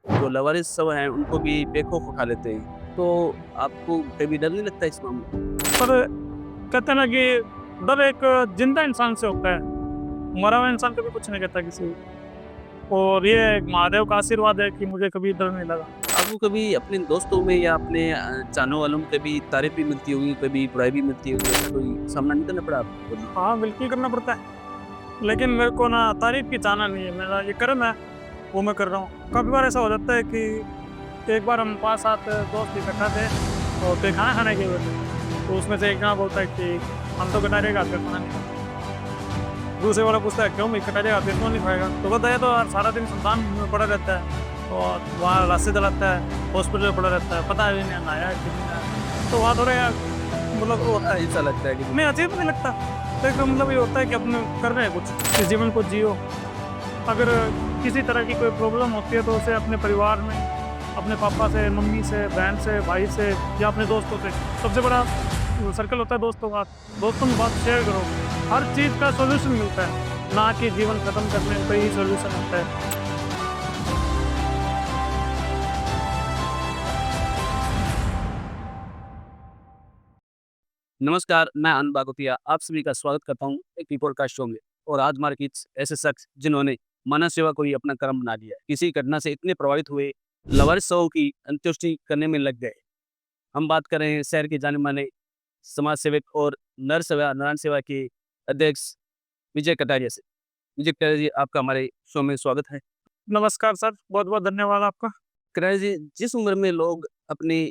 जो लवारिस सब हैं उनको भी बेखौफ उठा लेते हैं। तो आपको कभी डर नहीं लगता इस मामले में? पर कहते हैं ना कि डर एक जिंदा इंसान से होता है, मरा हुआ इंसान कभी कुछ नहीं कहता किसी को। और ये एक महादेव का आशीर्वाद है कि मुझे कभी डर नहीं लगा। आपको कभी अपने दोस्तों में या अपने चाहने वालों में कभी तारीफ़ भी मिलती होगी, कभी बुराई भी मिलती होगी, ऐसा कोई सामना नहीं करना पड़ा आपको कभी? हाँ, बिल्कुल करना पड़ता है, लेकिन मेरे को ना तारीफ़ की चाहना नहीं है, मेरा ये कर्म है, वो मैं कर रहा हूँ। कभी बार ऐसा हो जाता है कि एक बार हम 5-7 दोस्त इकट्ठा थे और कहीं खाना खाने गए हुए थे, तो उसमें से एक जना बोलता है कि हम तो कटारे का फिर खाना नहीं खाते। दूसरे वाला पूछता है क्यों, मैं कटारे का फिर क्यों नहीं खाएगा? तो कहता है ये तो यार सारा दिन सुनसान में पड़ा रहता है और वहाँ रास्ते चलाता है, हॉस्पिटल में पड़ा रहता है, पता भी नहीं नहाया है कि नहीं नहाया। तो वहाँ थोड़ा यार मतलब तो ऐसा लगता है कि नहीं, अजीब नहीं लगता। तो एक मतलब ये होता है कि अपने कर रहे हैं कुछ, इस जीवन को जियो। अगर किसी तरह की कोई प्रॉब्लम होती है तो उसे अपने परिवार में, अपने पापा से, मम्मी से, बहन से, भाई से या अपने दोस्तों से, सबसे बड़ा सर्कल होता है दोस्तों का। दोस्तों में बात शेयर करो, हर चीज़ का सॉल्यूशन मिलता है, ना कि जीवन खत्म करने का ही सॉल्यूशन होता है। नमस्कार, मैं अन बागोतिया आप सभी का स्वागत करता हूँ एक रिपोर्ट पॉडकास्ट शो में। और आज हमारे बीच ऐसे शख्स जिन्होंने मानव सेवा को ही अपना कर्म बना लिया है। किसी घटना से इतने प्रभावित हुए, लवारिस शवों की अंत्येष्टि करने में लग गए। हम बात कर रहे हैं शहर के जाने-माने समाज सेवक और नर सेवा नारायण सेवा के अध्यक्ष विजय कटारिया से। विजय कटारिया जी, आपका हमारे शो में स्वागत है। नमस्कार सर, बहुत-बहुत धन्यवाद आपका। कटारिया जी, जिस उम्र में लोग अपने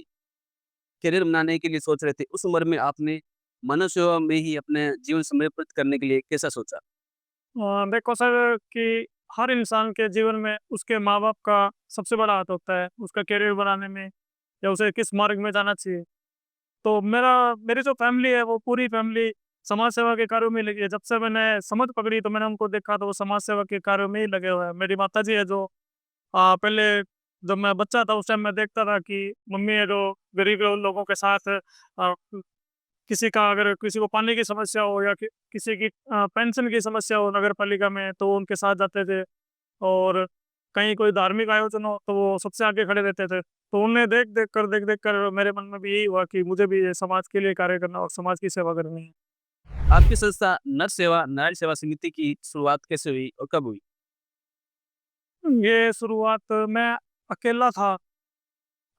करियर बनाने के लिए सोच रहे थे, उस उम्र में आपने मानव सेवा में ही अपने जीवन समर्पित करने के लिए कैसा सोचा? देखो सर कि हर इंसान के जीवन में उसके माँ-बाप का सबसे बड़ा हाथ होता है, उसका करियर बनाने में या उसे किस मार्ग में जाना चाहिए। तो मेरी जो फैमिली है वो पूरी फैमिली समाज सेवा के कार्यों में लगी है। जब से मैंने समझ पकड़ी तो मैंने उनको देखा तो वो समाज सेवा के कार्यों में ही लगे हुए हैं। मेरी माताजी है जो पहले जब मैं बच्चा था उस टाइम मैं देखता था कि मम्मी है जो गरीब लोगों के साथ किसी का अगर किसी को पानी की समस्या हो या किसी की पेंशन की समस्या हो नगर पालिका में तो वो उनके साथ जाते थे। और कहीं कोई धार्मिक आयोजन हो तो वो सबसे आगे खड़े रहते थे। तो उन्हें देख देख कर मेरे मन में भी यही हुआ कि मुझे भी ये समाज के लिए कार्य करना और समाज की सेवा करनी है। आपकी संस्था नर सेवा नारायण सेवा समिति की शुरुआत कैसे हुई और कब हुई? ये शुरुआत मैं अकेला था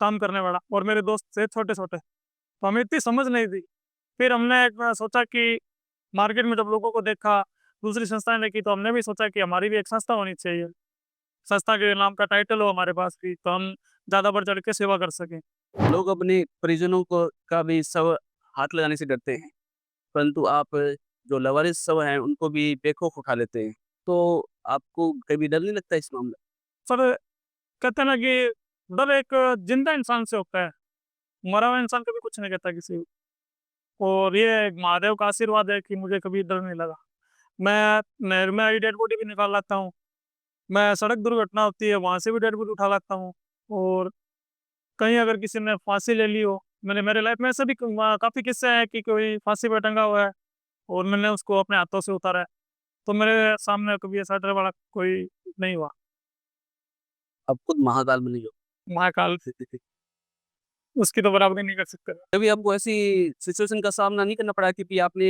काम करने वाला और मेरे दोस्त थे छोटे-छोटे, तो हमें इतनी समझ नहीं थी। फिर हमने एक बार सोचा कि मार्केट में जब लोगों को देखा, दूसरी संस्थाएँ देखी तो हमने भी सोचा कि हमारी भी एक संस्था होनी चाहिए। संस्था के नाम का टाइटल हो हमारे पास भी, तो हम ज़्यादा बढ़-चढ़ के सेवा कर सकें। लोग अपने परिजनों को का भी शव हाथ लगाने से डरते हैं, परंतु आप जो लवारिस शव हैं, उनको भी बेखौफ उठा लेते हैं। तो आपको कभी डर नहीं लगता इस मामले में? सर कहते हैं ना कि डर एक ज़िंदा इंसान से होता है, मरा हुआ इंसान कभी कुछ नहीं कहता किसी को। और ये एक महादेव का आशीर्वाद है कि मुझे कभी डर नहीं लगा। मैं नहर में आई डेड बॉडी भी निकाल लाता हूँ, मैं सड़क दुर्घटना होती है वहाँ से भी डेड बॉडी उठा लाता हूँ। और कहीं अगर किसी ने फांसी ले ली हो, मैंने मेरे लाइफ में ऐसे भी काफ़ी किस्से हैं कि कोई फांसी पे टंगा हुआ है और मैंने उसको अपने हाथों से उतारा है। तो मेरे सामने कभी ऐसा डर वाला कोई नहीं हुआ। आप खुद महाकाल बन गए हो। महाकाल उसकी तो बराबरी नहीं कर सकते। कभी आपको ऐसी सिचुएशन का सामना नहीं करना पड़ा कि आपने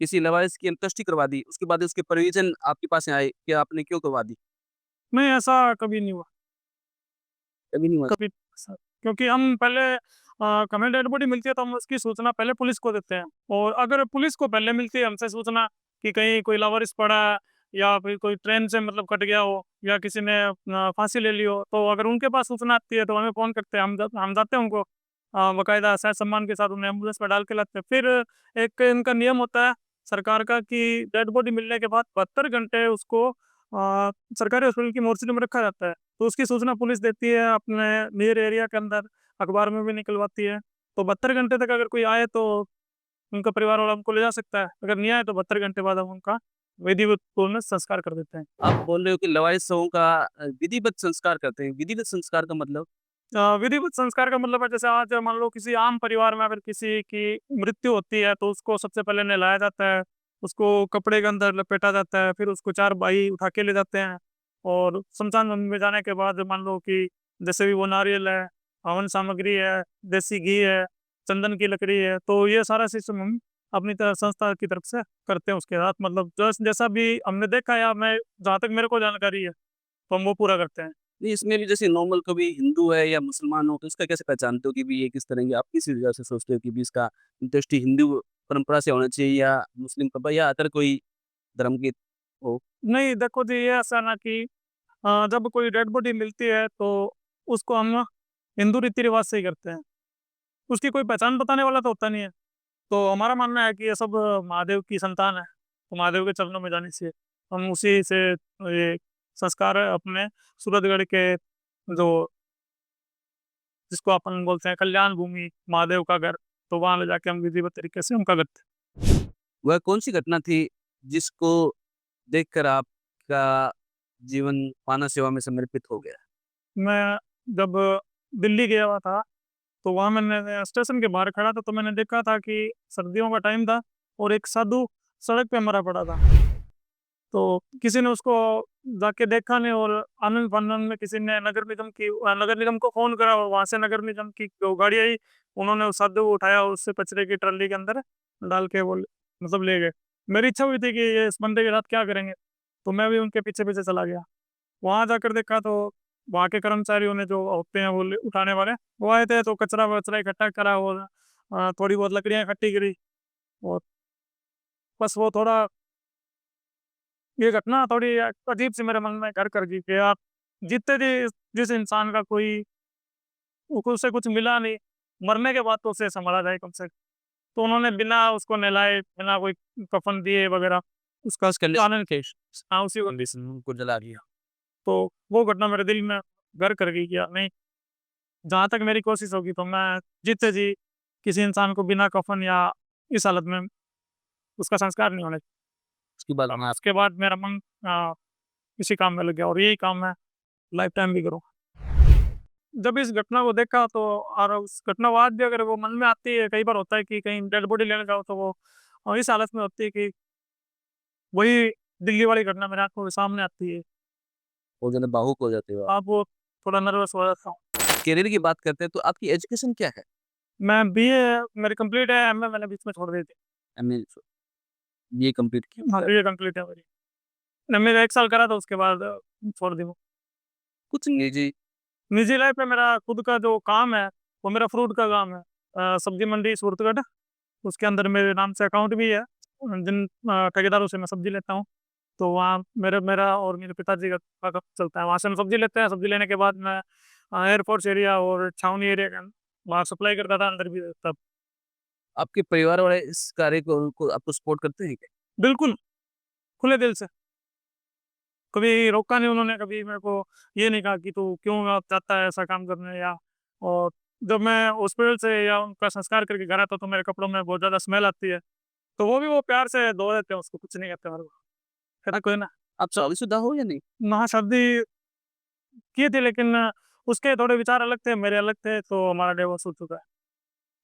किसी लवारिस की अंत्येष्टि करवा दी, उसके बाद उसके परिजन आपके पास आए कि आपने क्यों करवा दी? नहीं, ऐसा कभी नहीं हुआ, कभी नहीं हुआ? कभी ऐसा क्योंकि हम पहले हमें डेड बॉडी मिलती है तो हम उसकी सूचना पहले पुलिस को देते हैं। और अगर पुलिस को पहले मिलती है हमसे सूचना कि कहीं कोई लावारिस पड़ा है या फिर कोई ट्रेन से मतलब कट गया हो या किसी ने फांसी ले ली हो, तो अगर उनके पास सूचना आती है तो हमें फ़ोन करते हैं, हम जाते हैं उनको बाकायदा सह सम्मान के साथ उन्हें एम्बुलेंस में डाल के लाते हैं। फिर एक इनका नियम होता है सरकार का कि डेड बॉडी मिलने के बाद 72 घंटे उसको सरकारी हॉस्पिटल की मोर्चरी में रखा जाता है। तो उसकी सूचना पुलिस देती है अपने नियर एरिया के अंदर, अखबार में भी निकलवाती है। तो 72 घंटे तक अगर कोई आए तो उनका परिवार वाला उनको ले जा सकता है। अगर नहीं आए तो 72 घंटे बाद हम उनका विधिवत पूर्ण संस्कार कर देते हैं। आप बोल रहे हो कि लवारिस शवों का विधिवत संस्कार करते हैं। विधिवत संस्कार का मतलब? विधिवत संस्कार का मतलब है जैसे आज मान लो किसी आम परिवार में अगर किसी की मृत्यु होती है तो उसको सबसे पहले नहलाया जाता है, उसको कपड़े के अंदर लपेटा जाता है, फिर उसको 4 भाई उठा के ले जाते हैं और श्मशान भूमि में जाने के बाद मान लो कि जैसे भी वो नारियल है, हवन सामग्री है, देसी घी है, चंदन की लकड़ी है, तो ये सारा सिस्टम हम अपनी तरफ संस्था की तरफ से करते हैं उसके साथ, मतलब जैसा भी हमने देखा है या मैं जहाँ तक मेरे को जानकारी है, तो हम वो पूरा करते हैं। नहीं, इसमें भी जैसे नॉर्मल कभी हिंदू है या मुसलमान हो तो इसका कैसे पहचानते हो कि भी ये किस तरह की आप किस वजह से सोचते हो कि भी इसका अंत्येष्टि हिंदू परंपरा से होना चाहिए या मुस्लिम परंपरा या अदर कोई धर्म की हो? नहीं, देखो जी, ये ऐसा ना कि जब कोई डेड बॉडी मिलती है तो उसको हम हिंदू रीति-रिवाज से ही करते हैं। उसकी कोई पहचान बताने वाला तो होता नहीं है। तो हमारा मानना है कि ये सब महादेव की संतान है, तो महादेव के चरणों में जानी चाहिए। हम उसी से ये संस्कार अपने सूरजगढ़ के जो जिसको अपन बोलते हैं कल्याण भूमि, महादेव का घर, तो वहाँ ले जाके हम विधिवत तरीके से उनका करते हैं। वह कौन-सी घटना थी जिसको देखकर आपका जीवन मानव सेवा में समर्पित हो गया? मैं जब दिल्ली गया हुआ था, तो वहाँ मैंने स्टेशन के बाहर खड़ा था, तो मैंने देखा था कि सर्दियों का टाइम था और एक साधु सड़क पे मरा पड़ा था। तो किसी ने उसको जाके देखा नहीं और आनन-फानन में किसी ने नगर निगम को फ़ोन करा और वहाँ से नगर निगम की जो गाड़ी आई, उन्होंने उस साधु को उठाया और उससे कचरे की ट्राली के अंदर डाल के वो मतलब ले गए। मेरी इच्छा हुई थी कि ये इस बंदे के साथ क्या करेंगे? तो मैं भी उनके पीछे-पीछे चला गया। वहाँ जाकर देखा तो वहाँ के कर्मचारियों ने जो होते हैं वो उठाने वाले, वो आए थे तो कचरा-वचरा इकट्ठा करा और थोड़ी बहुत लकड़ियाँ इकट्ठी करी और बस वो थोड़ा ये घटना थोड़ी अजीब-सी मेरे मन में घर कर गई कि यार, जितने जिस इंसान का कोई उसे कुछ मिला नहीं, मरने के बाद तो उसे सँभाला जाए कम से कम। तो उन्होंने बिना उसको नहलाए, बिना कोई कफ़न दिए वगैरह उसका आनंद थे। हाँ, उसी को कंडीशन उनको जला दिया। तो वो घटना मेरे दिल में घर कर गई कि यार नहीं, जहाँ तक मेरी कोशिश होगी तो मैं जितने जी किसी इंसान को बिना कफ़न या इस हालत में उसका संस्कार नहीं होने उसके बाद मैं उसके बाद मेरा मन इसी काम में लग गया और यही काम मैं लाइफ टाइम भी करूँगा। जब इस घटना को देखा तो और उस घटना बाद भी अगर वो मन में आती है, कई बार होता है कि कहीं डेड बॉडी लेने जाओ तो वो इस हालत में होती है कि वही दिल्ली वाली घटना मेरे आँखों के सामने आती है। बहुत ज़्यादा भावुक हो जाते हो आप। अब वो थोड़ा नर्वस हो जाता हूँ। करियर की बात करते हैं तो आपकी एजुकेशन क्या है? मैं बीए मेरी कंप्लीट है, एमए मैंने बीच में छोड़ दी थी। एमए बीए कंप्लीट हाँ, किया। बीए कंप्लीट है मेरी। एमए 1 साल करा था उसके बाद छोड़ दी वो। कुछ निजी निजी लाइफ में मेरा खुद का जो काम है, वो मेरा फ्रूट का काम है। सब्जी मंडी सूरतगढ़, उसके अंदर मेरे नाम से अकाउंट भी है। जिन ठेकेदारों से मैं सब्जी लेता हूँ, तो वहाँ मेरा और मेरे पिताजी का काम चलता है। वहाँ से हम सब्जी लेते हैं, सब्जी लेने के बाद मैं एयरफोर्स एरिया और छावनी एरिया के वहाँ सप्लाई करता था अंदर भी तब। आपके परिवार वाले इस कार्य को आपको सपोर्ट करते हैं क्या? बिल्कुल, खुले दिल से, कभी रोका नहीं उन्होंने, कभी मेरे को ये नहीं कहा कि तू क्यों चाहता है ऐसा काम करने या और जब मैं हॉस्पिटल से या उनका संस्कार करके घर आता हूँ, तो मेरे कपड़ों में बहुत ज़्यादा स्मेल आती है, तो वो भी वो प्यार से धो देते हैं उसको, कुछ नहीं कहते मेरे को। कहते आप कोई ना। आप शादीशुदा हो या नहीं? वहाँ शादी की थी लेकिन उसके थोड़े विचार अलग थे, मेरे अलग थे, तो हमारा डिवोर्स हो चुका है।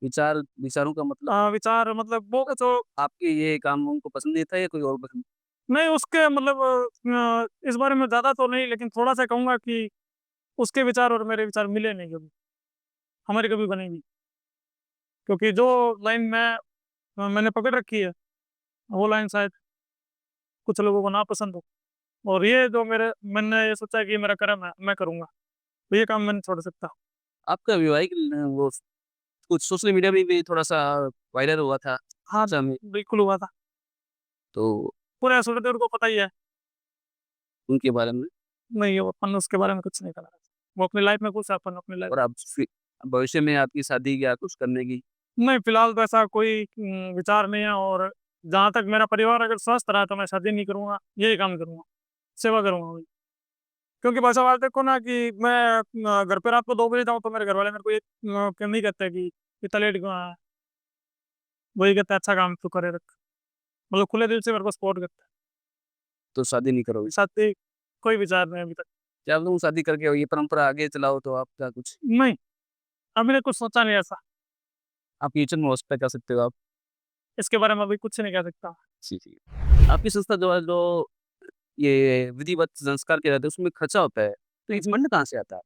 विचारों का मतलब विचार मतलब वो जो आपके ये काम उनको पसंद नहीं था या कोई और पसंद? नहीं उसके मतलब इस बारे में ज़्यादा तो नहीं लेकिन थोड़ा-सा कहूँगा कि उसके विचार और मेरे विचार मिले नहीं कभी, हमारे कभी बने नहीं। क्योंकि जो लाइन मैंने पकड़ रखी है, वो लाइन शायद कुछ लोगों को नापसंद हो और ये जो मैंने ये सोचा है कि ये मेरा कर्म है, मैं करूँगा, तो ये काम मैं नहीं छोड़ सकता। आपका वैवाहिक वो कुछ सोशल मीडिया में भी थोड़ा-सा वायरल हुआ था हाँ, समय बिल्कुल हुआ था। तो पूरे सूरदेव को पता ही है। उनके बारे में नहीं, वो अपन उसके बारे में कुछ नहीं करा। वो अपनी लाइफ़ में खुश है, अपन अपनी लाइफ़ और आप भविष्य में आपकी शादी या कुछ करने की नहीं, फिलहाल तो ऐसा कोई विचार नहीं है और जहाँ तक मेरा परिवार अगर स्वस्थ रहा तो मैं शादी नहीं करूँगा, यही काम करूँगा, सेवा करूँगा वही। क्योंकि बसा बात देखो ना कि मैं घर पे रात को 2 बजे जाऊँ तो मेरे घरवाले मेरे को ये नहीं कहते कि इतना लेट क्यों आया है? वही कहते हैं अच्छा काम तू करे रख। मतलब खुले दिल से मेरे को सपोर्ट करते तो शादी नहीं हैं। करोगे? शादी कोई विचार नहीं अभी तक। क्या तुम शादी करके ये परंपरा आगे चलाओ तो आपका कुछ नहीं, अभी मैंने कुछ सोचा नहीं ऐसा, आप फ्यूचर में हो सकता है कर सकते हो आप। इसके बारे में अभी कुछ नहीं कह सकता। जी, जी। आपकी संस्था जो है जो ये विधिवत संस्कार किया जाता है उसमें खर्चा होता है, तो ये फंड कहाँ से आता है?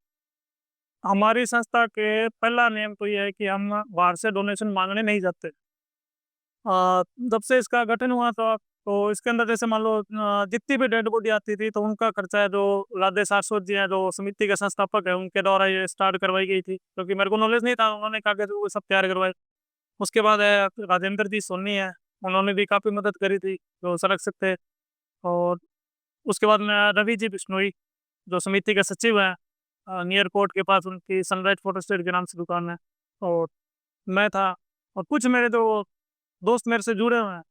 हमारी संस्था के पहला नियम तो ये है कि हम बाहर से डोनेशन माँगने नहीं जाते। जब से इसका गठन हुआ था, तो इसके अंदर जैसे मान लो जितनी भी डेड बॉडी आती थी, तो उनका खर्चा है जो राधे सारस्वत जी हैं, जो समिति के संस्थापक हैं, उनके द्वारा ये स्टार्ट करवाई गई थी। क्योंकि मेरे को नॉलेज नहीं था, उन्होंने कागज़ वो सब तैयार करवाए। उसके बाद है राजेंद्र जी सोनी हैं, उन्होंने भी काफ़ी मदद करी थी, जो संरक्षक थे। और उसके बाद में रवि जी बिश्नोई, जो समिति के सचिव हैं, नियर कोर्ट के पास उनकी सनराइज़ फोटो स्टेट के नाम से दुकान है। और मैं था, और कुछ मेरे जो दोस्त मेरे से जुड़े हुए हैं।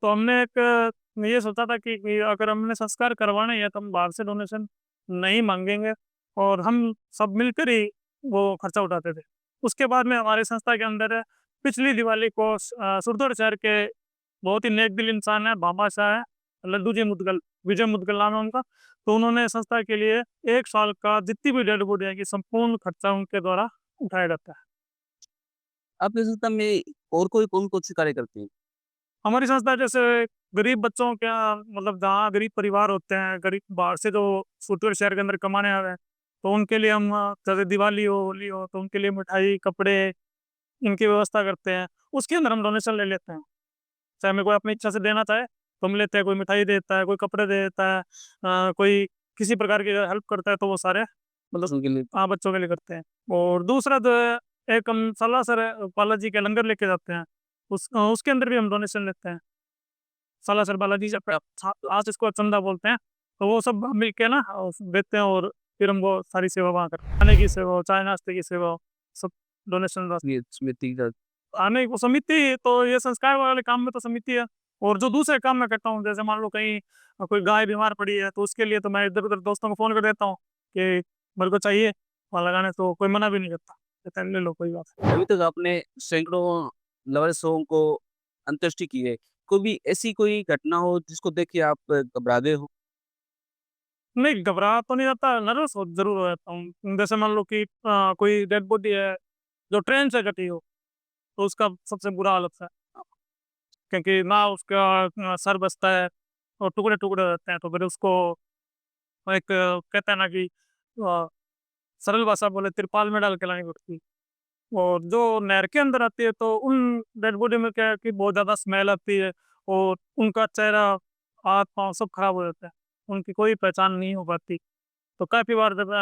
तो हमने एक ये सोचा था कि अगर हमने संस्कार करवाना ही है, तो हम बाहर से डोनेशन नहीं माँगेंगे, और हम सब मिलकर ही वो खर्चा उठाते थे। उसके बाद में हमारी संस्था के अंदर पिछली दिवाली को सुरदुर शहर के बहुत ही नेक दिल इंसान है, बाबा शाह है, लड्डू जी मुदगल, विजय मुदगल नाम है उनका। तो उन्होंने संस्था के लिए 1 साल का जितनी भी डेड बॉडी आएगी, संपूर्ण खर्चा उनके द्वारा उठाया जाता है। आपके संस्था में और कोई कौन-कौन से कार्य करते हैं? हमारी संस्था जैसे गरीब बच्चों का, मतलब जहाँ गरीब परिवार होते हैं, गरीब बाहर से जो फुटवेयर शहर के अंदर कमाने आ रहे हैं, तो उनके लिए हम जैसे दिवाली हो, होली हो, तो उनके लिए मिठाई, कपड़े, इनकी व्यवस्था करते हैं। उसके अंदर हम डोनेशन ले लेते हैं। चाहे हमें कोई अपनी इच्छा से देना चाहे, तो हम लेते हैं, कोई मिठाई दे देता है, कोई कपड़े दे देता है, कोई किसी प्रकार की हेल्प करता है, तो वो सारे मतलब उनके लिए हाँ, बच्चों के लिए करते हैं। और दूसरा जो है, एक हम सालासर बालाजी के लंगर लेके जाते हैं, उसके अंदर भी हम डोनेशन लेते हैं। सालासर बालाजी जब लास्ट इसको चंदा बोलते हैं, तो वो सब मिल के ना देते हैं, और फिर हम वो सारी सेवा वहाँ करते हैं। खाने की सेवा हो, चाय नाश्ते की सेवा हो, सब डोनेशन ये समिति का आने वो समिति, तो ये संस्कार वाले काम में तो समिति है। और जो दूसरे काम मैं करता हूँ, जैसे मान लो कहीं कोई गाय बीमार पड़ी है, तो उसके लिए तो मैं इधर-उधर दोस्तों को फ़ोन कर देता हूँ कि मेरे को चाहिए वहाँ लगाने, तो कोई मना भी नहीं करता। कहता है ले लो, कोई बात नहीं। अभी तक आपने सैकड़ों लवर्सों को अंत्येष्टि की है। कभी ऐसी कोई घटना हो जिसको देख के आप घबरा गए हो? नहीं, घबरा तो नहीं जाता, नर्वस हो ज़रूर हो जाता हूँ। जैसे मान लो कि कोई डेड बॉडी है, जो ट्रेन से कटी हो, तो उसका सबसे बुरा हाल होता है। क्योंकि ना उसका सर बचता है, और टुकड़े-टुकड़े हो जाते हैं, तो फिर उसको एक कहते हैं ना कि अ, सरल भाषा बोले तिरपाल में डाल के लानी पड़ती है। और जो नहर के अंदर आती है, तो उन डेड बॉडी में क्या है कि बहुत ज़्यादा स्मेल आती है, और उनका चेहरा, हाथ-पाँव सब खराब हो जाता है। उनकी कोई पहचान नहीं हो पाती। तो काफ़ी बार जब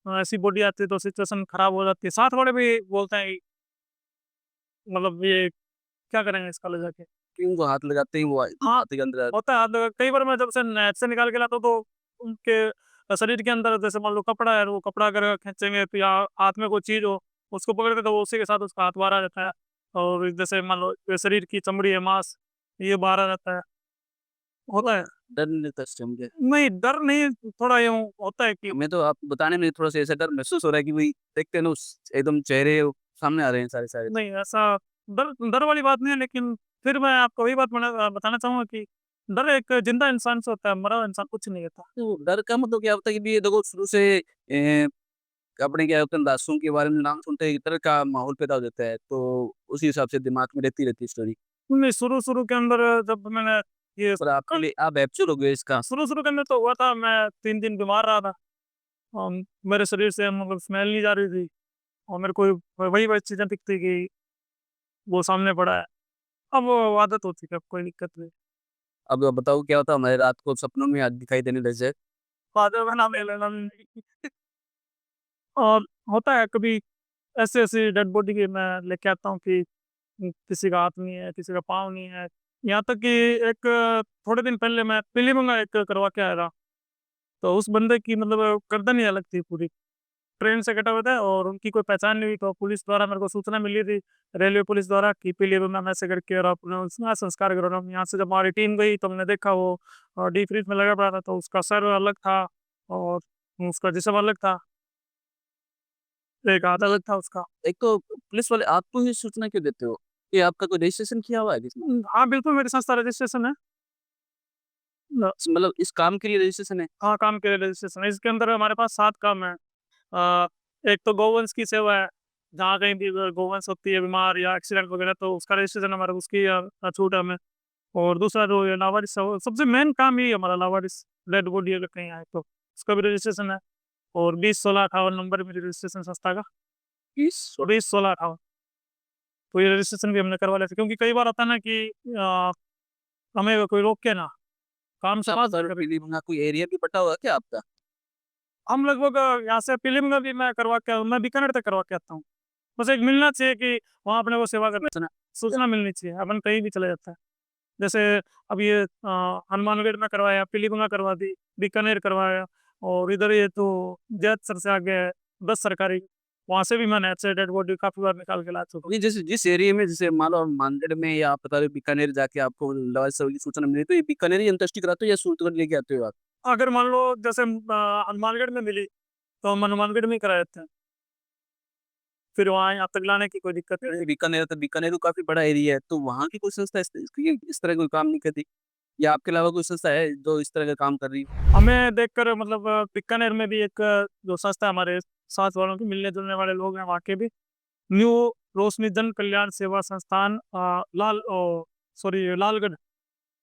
ऐसी बॉडी आती है, तो सिचुएशन खराब हो जाती है। साथ वाले भी बोलते हैं कि मतलब ये क्या करेंगे इसका ले जाके? कि उनको हाथ लगाते ही वो हाँ, हाथी के अंदर होता है, हाथ लगा कई बार मैं जब से नेट से निकाल के लाता हूँ, तो उनके शरीर के अंदर जैसे मान लो कपड़ा है, वो कपड़ा अगर खींचेंगे, तो या हाथ में कोई चीज़ हो, उसको पकड़ के, तो वो उसी के साथ उसका हाथ बाहर आ जाता है। और जैसे मान लो ये शरीर की चमड़ी है, मांस, ये बाहर आ जाता है। होता है। डर नहीं लगता इससे मुझे। नहीं, डर नहीं, थोड़ा यूँ होता है कि हमें तो आप बताने में थोड़ा-सा ऐसा डर महसूस हो रहा है कि वही देखते हैं ना उस एकदम चेहरे सामने आ रहे हैं सारे-सारे। नहीं, ऐसा डर डर वाली बात नहीं है, लेकिन फिर मैं आपको वही बात बताना चाहूँगा कि डर एक जिंदा इंसान से होता है, मरा हुआ इंसान कुछ नहीं कहता। तो डर का मतलब क्या होता है कि ये देखो शुरू से अपने क्या होता है दासों के बारे में नाम सुनते ही डर का माहौल पैदा हो जाता है, तो उसी हिसाब से दिमाग में रहती रहती है स्टोरी। नहीं, शुरू-शुरू के अंदर जब मैंने ये पर आपके लिए आप हैप्चुअल हो गए इसका। शुरू-शुरू के अंदर तो हुआ था, मैं 3 दिन बीमार रहा था। मेरे शरीर से मतलब स्मेल नहीं जा रही थी, और मेरे को वही-वही चीज़ें दिखती कि वो सामने पड़ा है। अब वो आदत होती है, अब कोई दिक्कत नहीं। अब बताओ क्या होता है हमारे रात को सपनों में आज दिखाई देने लग जाए। बाद में नाम ले लेना। और होता है कभी ऐसी-ऐसी डेड बॉडी की मैं लेके आता हूँ कि किसी का हाथ नहीं है, किसी का पाँव नहीं है। यहाँ तक कि एक थोड़े दिन पहले मैं पीलीमंगा एक करवा के आया था। तो उस बंदे की मतलब गर्दन ही अलग थी पूरी। ट्रेन से कटा हुआ था, और उनकी कोई पहचान नहीं हुई, तो पुलिस द्वारा मेरे को सूचना मिली थी, रेलवे पुलिस द्वारा, कि पीलीमंगा में ऐसे करके, और आपने उसका संस्कार करो ना। यहाँ से जब हमारी टीम गई, तो हमने देखा वो डीप फ्रीज में लगा पड़ा था, तो उसका सर अलग था, और उसका जिस्म अलग था, एक हाथ अलग था उसका। एक तो पुलिस वाले आपको ही सूचना क्यों देते हो? कि आपका कोई रजिस्ट्रेशन किया हुआ है किसने? हाँ, बिल्कुल मेरे साथ सारा रजिस्ट्रेशन है। न मतलब इस काम के लिए रजिस्ट्रेशन है? हाँ, काम के लिए रजिस्ट्रेशन है। इसके अंदर हमारे पास 7 काम हैं। एक तो गौवंश की सेवा है, जहाँ कहीं भी अगर गौवंश होती है बीमार या एक्सीडेंट वगैरह, तो उसका रजिस्ट्रेशन हमारा, उसकी छूट है हमें। और दूसरा जो ये लावारिस है, वो सबसे मेन काम यही है हमारा, लावारिस, डेड बॉडी अगर कहीं आए तो उसका भी रजिस्ट्रेशन है। और 20 16 58 नंबर मेरी रजिस्ट्रेशन संस्था का, 20 20 16 58। तो ये रजिस्ट्रेशन भी हमने करवा लिया था, क्योंकि कई बार होता है ना कि हमें कोई रोक के ना काम से आप सर पीलीभीत कोई एरिया भी पता होगा क्या आपका? हम लगभग यहाँ से पीलीभीत भी मैं बीकानेर तक करवा के आता हूँ। बस एक मिलना चाहिए कि वहाँ अपने को सेवा करना, सूचना मिलनी चाहिए, अपन कहीं भी चला जाता है। जैसे अब ये हनुमानगढ़ में करवाया, पीलीभीत में करवा दी, बीकानेर करवाया, और इधर ये तो जैतसर से आगे है 10 सरकारी, वहाँ से भी मैंने ऐसे डेड बॉडी काफ़ी बार निकाल के ला चुका हूँ। नहीं, जैसे जिस एरिया में जैसे मान लो मानगढ़ में या आप बता रहे हो बीकानेर जाके आपको लवाल सव की सूचना मिली, तो ये बीकानेर ही अंत्येष्टि कराते हो या सूरतगढ़ लेके आते हो आप? अगर मान लो जैसे हनुमानगढ़ में मिली, तो हम हनुमानगढ़ में ही करा देते हैं। फिर वहाँ यहाँ तक लाने की कोई दिक्कत नहीं। बीकानेर तो बीकानेर तो काफ़ी बड़ा एरिया है, तो वहाँ की कोई संस्था इस तरह कोई काम नहीं करती? या आपके अलावा कोई संस्था है जो इस तरह का काम कर रही हो? हमें देखकर मतलब बीकानेर में भी एक जो संस्था है, हमारे साथ वालों की मिलने-जुलने वाले लोग हैं वहाँ के भी, न्यू रोशनी जन कल्याण सेवा संस्थान लालगढ़,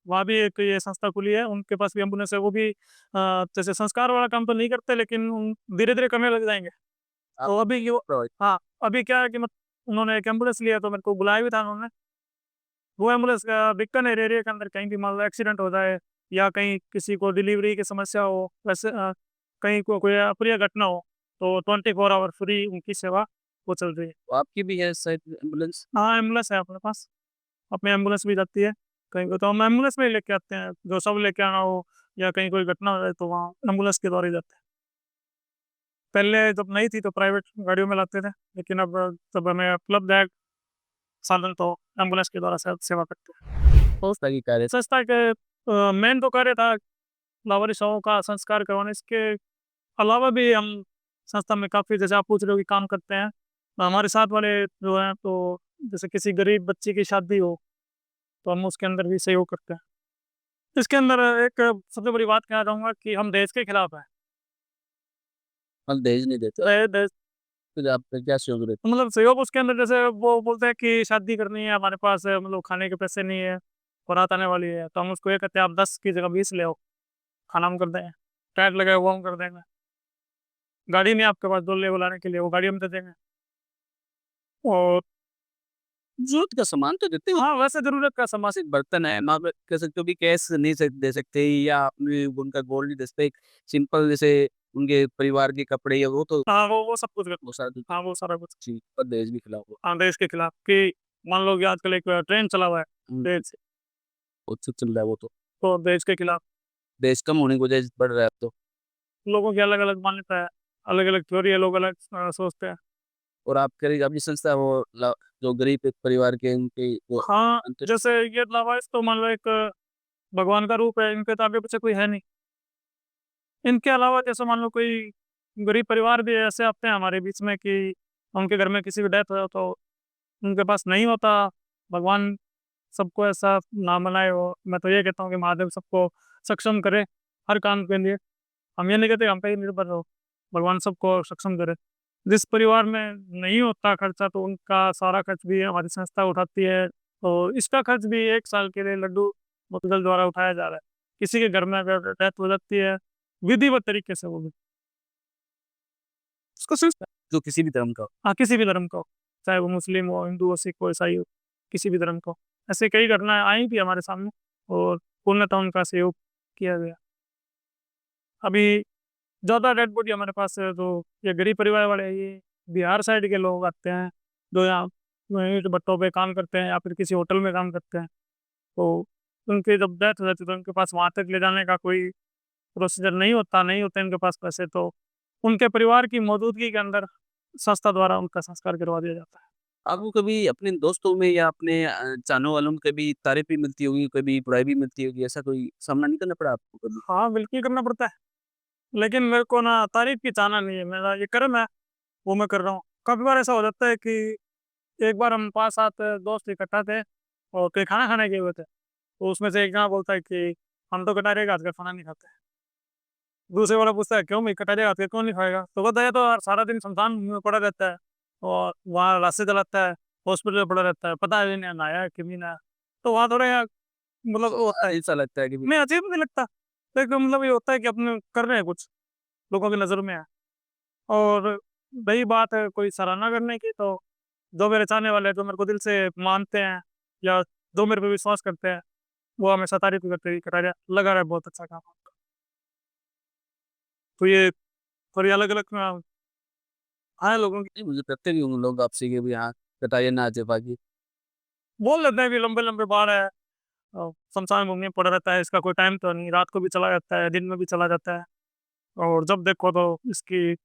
वहाँ भी एक ये संस्था खुली है, उनके पास भी एम्बुलेंस है। वो भी जैसे संस्कार वाला काम तो नहीं करते, लेकिन धीरे-धीरे करने लग जाएँगे। आप तो अभी वो प्रोवाइड हाँ, अभी क्या है कि उन्होंने एक एम्बुलेंस लिया, तो मेरे को बुलाया भी था उन्होंने। वो एम्बुलेंस बीकानेर एरिया के अंदर कहीं भी मान लो एक्सीडेंट हो जाए, या कहीं किसी को डिलीवरी की समस्या हो, वैसे कहीं कोई अप्रिय घटना हो, तो 24 आवर फ्री उनकी सेवा वो चल रही है। तो आपकी भी है शायद एम्बुलेंस? हाँ, एम्बुलेंस है अपने पास, अपनी एम्बुलेंस भी जाती है। कहीं को तो हम एम्बुलेंस में ही लेके आते हैं, जो सब लेके आना हो या कहीं कोई घटना हो जाए, तो वहाँ एम्बुलेंस के द्वारा ही जाते हैं। पहले जब नहीं थी तो प्राइवेट गाड़ियों में लाते थे, लेकिन अब जब हमें उपलब्ध है साधन, तो एम्बुलेंस के द्वारा सेवा करते हैं। बहुत सारी कार्य संस्था के मेन तो कार्य था लावारिसों का संस्कार करवाना। इसके अलावा भी हम संस्था में काफ़ी, जैसे आप पूछ रहे हो कि काम करते हैं, तो हमारे साथ वाले जो हैं, तो जैसे किसी गरीब बच्चे की शादी हो, तो हम उसके अंदर भी सहयोग करते हैं। इसके अंदर एक सबसे बड़ी बात कहना चाहूँगा कि हम दहेज के खिलाफ हैं। हम दहेज नहीं देते, दहेज फिर आप क्या सहयोग देते? मतलब सहयोग उसके अंदर, जैसे वो बोलते हैं कि शादी करनी है, हमारे पास मतलब खाने के पैसे नहीं है, बारात आने वाली है, तो हम उसको ये कहते हैं, आप 10 की जगह 20 ले आओ, खाना हम कर देंगे, टेंट लगाया हुआ हम कर देंगे, गाड़ी नहीं आपके पास दूल्हे बुलाने के लिए, वो गाड़ी हम दे देंगे। और ज़रूरत का सामान तो देते हो। हाँ, वैसे ज़रूरत का सामान। मासिक बर्तन है, मान लो कह सकते हो भी कैश नहीं दे सकते या आपने उनका गोल्ड नहीं दे सकते, एक सिंपल जैसे उनके परिवार के कपड़े या वो तो हाँ, वो सब कुछ वो सारा हाँ, वो सारा कुछ। जी, पर दहेज भी खिलाफ हो। हाँ, देश के खिलाफ कि मान लो कि आजकल एक ट्रेंड चला हुआ है हुँ, देश, बहुत सब चल रहा है वो तो। तो देश के खिलाफ दहेज कम होने की वजह से बढ़ रहा है अब तो। लोगों की अलग-अलग मान्यता है, अलग-अलग थ्योरी है, लोग अलग सोचते हैं। और आप कह रहे अपनी संस्था वो जो गरीब एक परिवार के उनके वो हाँ, अंत जैसे ये लावारिस तो मान लो एक भगवान का रूप है, इनके तो आगे पीछे कोई है नहीं। इनके अलावा जैसे मान लो कोई गरीब परिवार भी ऐसे आते हैं हमारे बीच में कि उनके घर में किसी की डेथ हो, तो उनके पास नहीं होता। भगवान सबको ऐसा ना बनाए हो, मैं तो ये कहता हूँ कि महादेव सबको सक्षम करे हर काम के लिए। हम ये नहीं कहते हम पे ही निर्भर रहो, भगवान सबको सक्षम करे। जिस परिवार में नहीं होता खर्चा, तो उनका सारा खर्च भी हमारी संस्था उठाती है। तो इसका खर्च भी 1 साल के लिए लड्डू मुद्गल द्वारा उठाया जा रहा है। किसी के घर में अगर डेथ हो जाती है, विधिवत तरीके से, वो भी उसको सिर्फ जो किसी भी धर्म का हो। हाँ, किसी भी धर्म का हो, चाहे वो मुस्लिम हो, हिंदू हो, सिख हो, ईसाई हो, किसी भी धर्म का हो। ऐसे कई घटनाएँ आई भी हमारे सामने, और पूर्णतः उनका सहयोग किया गया। अभी ज़्यादा डेड बॉडी हमारे पास है, तो ये गरीब परिवार वाले हैं, ये बिहार साइड के लोग आते हैं, जो यहाँ ईंट भट्टों पे काम करते हैं या फिर किसी होटल में काम करते हैं। तो उनकी जब डेथ हो जाती है, तो उनके पास वहाँ तक ले जाने का कोई प्रोसीजर नहीं होते इनके पास पैसे, तो उनके परिवार की मौजूदगी के अंदर संस्था द्वारा उनका संस्कार करवा दिया जाता है। आपको कभी अपने दोस्तों में या अपने चाहने वालों में कभी तारीफ़ भी मिलती होगी, कभी बुराई भी मिलती होगी, ऐसा कोई सामना नहीं करना पड़ा आपको कभी? हाँ, बिल्कुल करना पड़ता है, लेकिन मेरे को ना तारीफ़ की चाहना नहीं है, मेरा ये कर्म है, वो मैं कर रहा हूँ। काफ़ी बार ऐसा हो जाता है कि एक बार हम 5-7 दोस्त इकट्ठा थे और कहीं खाना खाने गए हुए थे, तो उसमें से एक जना बोलता है कि हम तो कटारे का हाथ का खाना नहीं खाते। दूसरे वाला पूछता है, क्यों भाई कटारे का हाथ का क्यों नहीं खाएगा? तो कहता है, ये तो यार सारा दिन शमशान में पड़ा रहता है और वहाँ रास्ते चलाता है, हॉस्पिटल में पड़ा रहता है, पता भी नहीं नहाया है कि नहीं नहाया। तो वहाँ थोड़ा यार मतलब वो होता है, ऐसा लगता है कि मैं अजीब नहीं लगता। तो एक मतलब ये होता है कि अपने कर रहे हैं कुछ, लोगों की नज़र में है। और रही बात है कोई सराहना करने की, तो जो मेरे चाहने वाले हैं, जो मेरे को दिल से मानते हैं या जो मेरे पे विश्वास करते हैं, वो हमेशा तारीफ़ करते ही करा लगा रहा है बहुत अच्छा काम आपका। तो ये थोड़ी अलग-अलग हाँ, लोगों की नहीं, मुझे लगता है कि उन लोग आपसे कि भी हाँ, कटाइए ना आजे बाकी। बोल देते हैं कि लंबे-लंबे बाल है, शमशान भूमि में पड़ा रहता है, इसका कोई टाइम तो नहीं, रात को भी चला जाता है, दिन में भी चला जाता है और जब देखो तो इसकी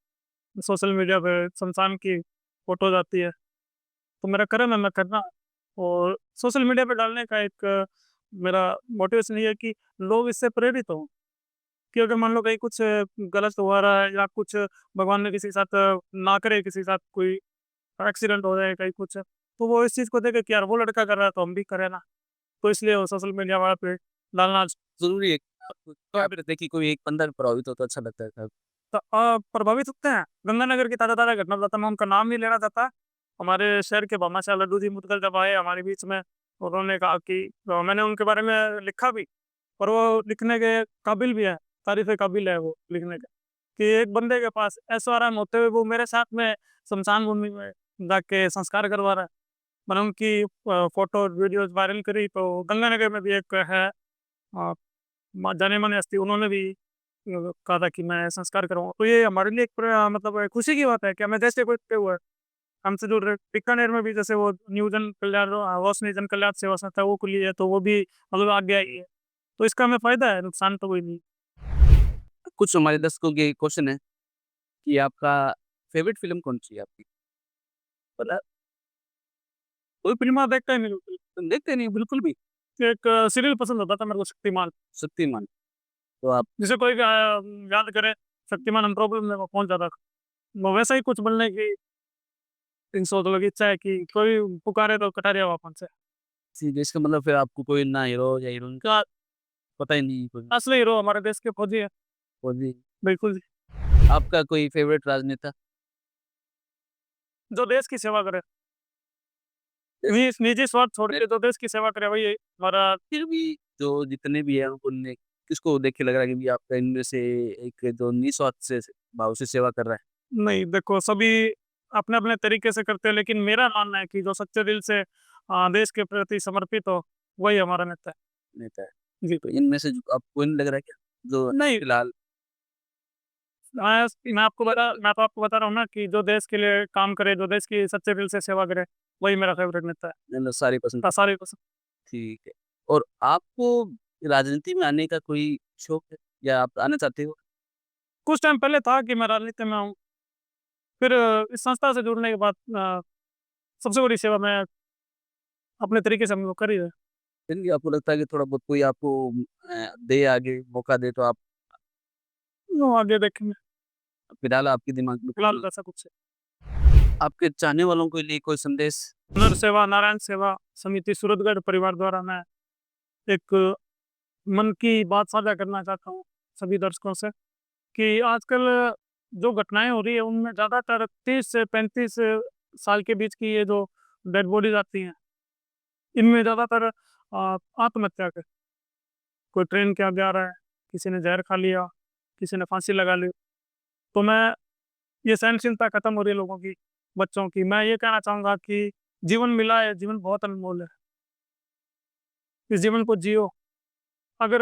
सोशल मीडिया पे शमशान की फ़ोटोज़ आती है। तो मेरा कर्म है मैं करना और सोशल मीडिया पे डालने का एक मेरा मोटिवेशन ये है कि लोग इससे प्रेरित हों कि अगर मान लो कहीं कुछ गलत हो रहा है या कुछ भगवान ने किसी के साथ ना करे, किसी के साथ कोई एक्सीडेंट हो जाए कहीं कुछ, तो वो इस चीज़ को देखे कि यार वो लड़का कर रहा है तो हम भी करें ना। तो इसलिए वो सोशल मीडिया वहाँ पे डालना ज़रूरी है कि आपको क्या भी रहता है कि कोई एक बंदा प्रभावित हो तो अच्छा लगता है साहब। तो प्रभावित होते हैं। गंगानगर की ताज़ा-ताज़ा घटना बताता मैं उनका नाम नहीं लेना चाहता। हमारे शहर के भामाशाह लड्डू जी मुदगल जब आए हमारे बीच में, उन्होंने कहा कि मैंने उनके बारे में लिखा भी और वो लिखने के काबिल भी है, तारीफ़ काबिल है वो लिखने के, कि एक बंदे के पास ऐशो-आराम होते हुए वो मेरे साथ में शमशान भूमि में जाके संस्कार करवा रहा है। मैंने उनकी फ़ोटो, वीडियोज़ वायरल करी तो गंगानगर में भी एक है अ, जाने-माने हस्ती उन्होंने भी कहा था कि मैं संस्कार कराऊँ। तो ये हमारे लिए एक मतलब खुशी की बात है कि हमें देश से कोई पे हुआ है। हमसे जुड़ रहे बीकानेर में भी जैसे वो न्यू जन कल्याण रोशनी जन कल्याण सेवा संस्था वो खुली है, तो वो भी मतलब आगे आई है। तो इसका हमें फ़ायदा है, नुकसान तो कोई नहीं। कुछ हमारे दर्शकों के क्वेश्चन है कि आपका फ़ेवरेट फ़िल्म कौन-सी है आपकी? पता कोई फ़िल्म देखता ही नहीं बिल्कुल। देखते नहीं बिल्कुल भी? एक सीरियल पसंद होता था मेरे को शक्तिमान। शक्तिमान। तो आप जिसे कोई याद करे शक्तिमान हम प्रॉब्लम में वो पहुँच जाता था। वो वैसा ही कुछ बनने की इन सोच की इच्छा है कि कोई पुकारे तो कटारिया वापस से। सी इसका मतलब फिर आपको कोई ना हीरो या हीरोइन का पता ही नहीं कोई असली हीरो हमारे देश के फौजी है। फौजी बिल्कुल जी। आपका कोई फ़ेवरेट राजनेता? जो देश की सेवा करे। निजी स्वार्थ छोड़ के जो देश की सेवा करे वही हमारा। फिर भी जो जितने भी हैं उनने किसको देख के लग रहा है कि भी आपका इनमें से एक जो निस्वार्थ से भाव से सेवा कर रहा है? नहीं देखो सभी अपने-अपने तरीके से करते हैं लेकिन मेरा मानना है कि जो सच्चे दिल से देश के प्रति समर्पित हो, वही हमारा नेता है। नेता है। जी। तो इनमें से जो आपको नहीं लग रहा है क्या? जो नहीं फिलहाल मैं तो आपको बता रहा हूँ ना कि जो देश के लिए काम करे, जो देश की सच्चे दिल से सेवा करे, वही मेरा फ़ेवरेट नेता है। मतलब सारे पसंद सारे को ठीक है। और आपको राजनीति में आने का कोई शौक है या आप आना चाहते हो? कुछ टाइम पहले था कि मैं राजनीति में आऊँ, फिर इस संस्था से जुड़ने के बाद सबसे बड़ी सेवा मैं अपने तरीके से हम लोग कर ही रहे हैं। फिर भी आपको लगता है कि थोड़ा बहुत कोई आपको दे आगे मौका दे तो आप नो आगे देखेंगे, फिलहाल आपके दिमाग में फिलहाल कोई तो ऐसा कुछ है। आपके चाहने वालों के लिए कोई संदेश? नर सेवा, नारायण सेवा समिति सूरतगढ़ परिवार द्वारा मैं एक मन की बात साझा करना चाहता हूँ सभी दर्शकों से कि आजकल जो घटनाएँ हो रही है उनमें ज़्यादातर 30 से 35 साल के बीच की ये जो डेड बॉडीज़ आती हैं, इनमें ज़्यादातर आत्महत्या के कोई ट्रेन के आगे आ रहा है, किसी ने ज़हर खा लिया, किसी ने फांसी लगा ली। तो मैं ये सहनशीलता खत्म हो रही है लोगों की, बच्चों की। मैं ये कहना चाहूँगा कि जीवन मिला है, जीवन बहुत अनमोल है। इस जीवन को जियो। अगर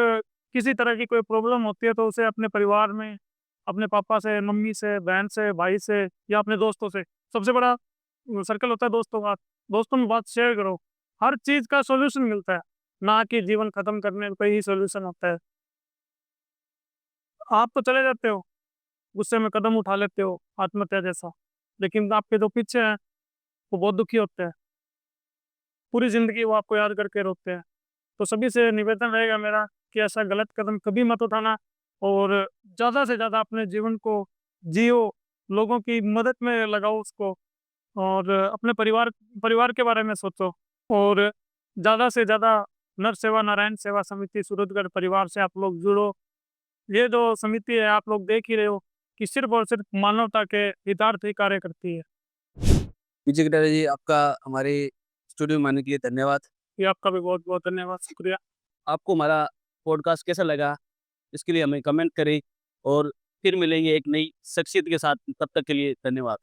किसी तरह की कोई प्रॉब्लम होती है तो उसे अपने परिवार में, अपने पापा से, मम्मी से, बहन से, भाई से या अपने दोस्तों से, सबसे बड़ा सर्कल होता है दोस्तों का। दोस्तों में बात शेयर करो। हर चीज़ का सॉल्यूशन मिलता है, ना कि जीवन खत्म करने का ही सॉल्यूशन होता है। आप तो चले जाते हो, गुस्से में कदम उठा लेते हो, आत्महत्या जैसा, लेकिन आपके जो पीछे हैं, वो बहुत दुखी होते हैं। पूरी ज़िंदगी वो आपको याद करके रोते हैं। तो सभी से निवेदन रहेगा मेरा कि ऐसा गलत कदम कभी मत उठाना और ज़्यादा से ज़्यादा अपने जीवन को जियो, लोगों की मदद में लगाओ उसको और अपने परिवार परिवार के बारे में सोचो और ज़्यादा से ज़्यादा नर सेवा नारायण सेवा समिति सूरतगढ़ परिवार से आप लोग जुड़ो। ये जो समिति है आप लोग देख ही रहे हो कि सिर्फ़ और सिर्फ़ मानवता के हितार्थ ही कार्य करती है। विजय कटारिया जी आपका हमारे स्टूडियो में आने के लिए धन्यवाद। ये आपका भी बहुत-बहुत धन्यवाद, शुक्रिया। आपको हमारा पॉडकास्ट कैसा लगा? इसके लिए हमें कमेंट करें और फिर मिलेंगे एक नई शख्सियत के साथ, तब तक के लिए धन्यवाद।